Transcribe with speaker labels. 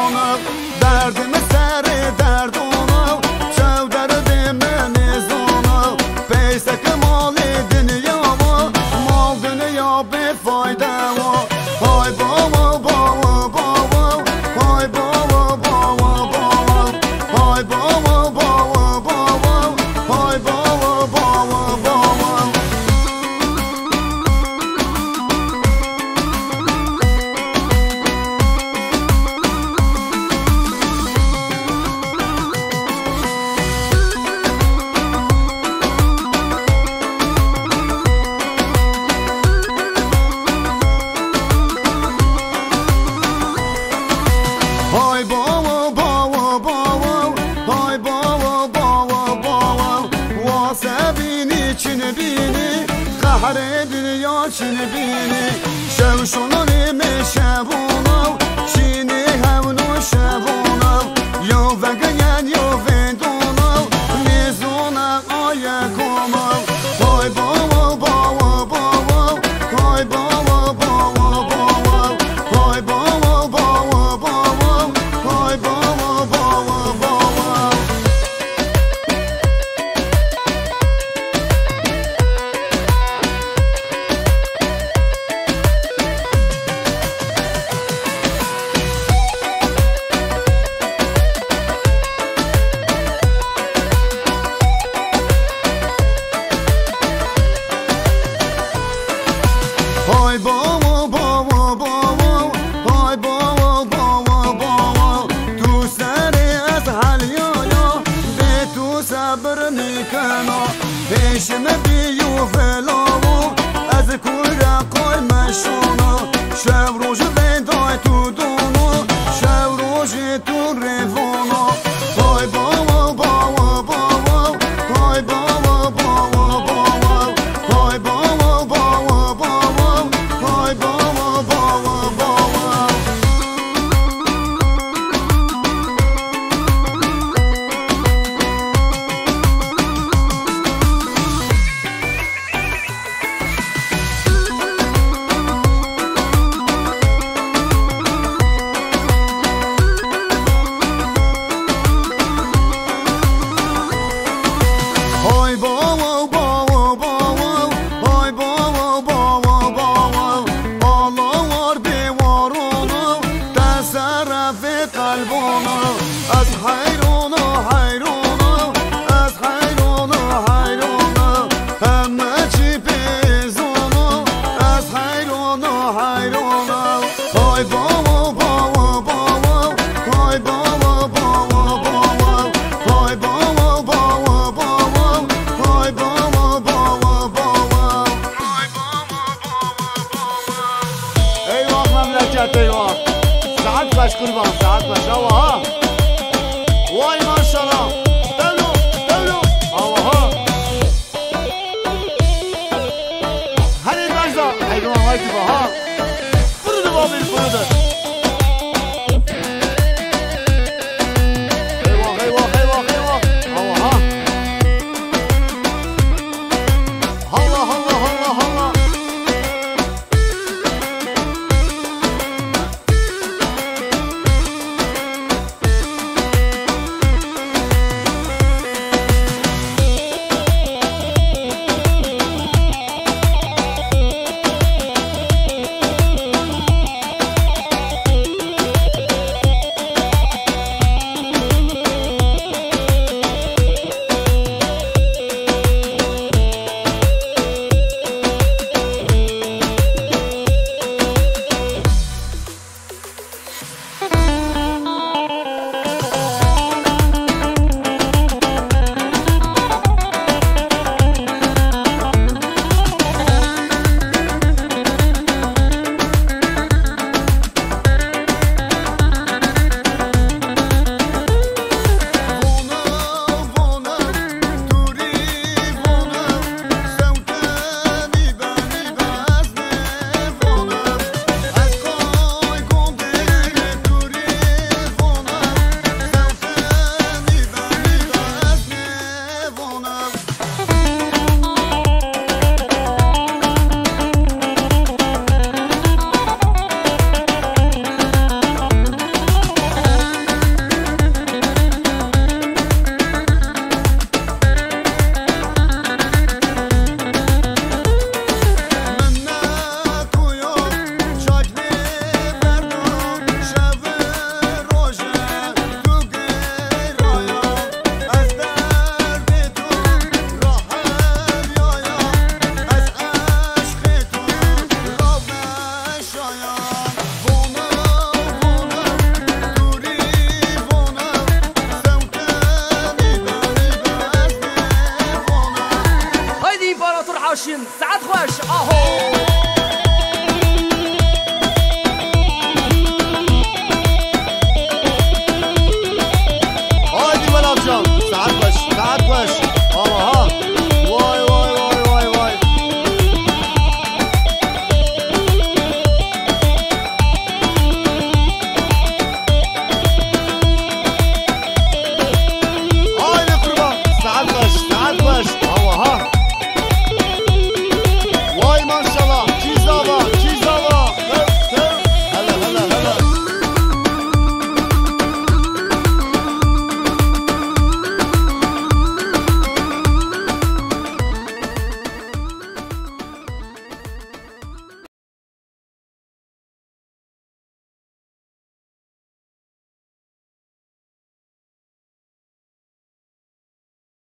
Speaker 1: میزانم دردم سر دردانم چو دردم میزانم پیسه که مال دنیا و مال دنیا به فایده و های بابا بابا بابا های بابا بابا بابا های بابا بابا بابا های بابا بابا بابا های بابا بابا بابا های بابا بابا بابا واسه بینی چی نبینی قهر دنیا چی نبینی شوشونی میشوونو چینی همونو شوونو یا وگین یا ویدونو میزونم آیا کمو های بابا بابا بابا های بابا بابا بابا های بابا بابا بابا های بابا بابا بابا های بابا بابا بابا های بابا بابا بابا تو سری از حلیایا به تو صبر میکنم پیشم بیو فلاو از کورا قای مشونو شب روز ویدای تو دونو شب روز تو روانو های بابا بابا بابا های بابا بابا بابا های بابا بابا بابا های بابا بابا بابا های بابا بابا بابا های بابا بابا بابا آلوار بیوارونو تصرف قلبونو از حیرونو حیرونو از حیرونو حیرونو همه چی پیزونو از حیرونو حیرونو های بابا بابا بابا های بابا بابا بابا های بابا بابا بابا های بابا بابا بابا
Speaker 2: ایوه مملکت ایوه ساعت باش قربان ساعت باش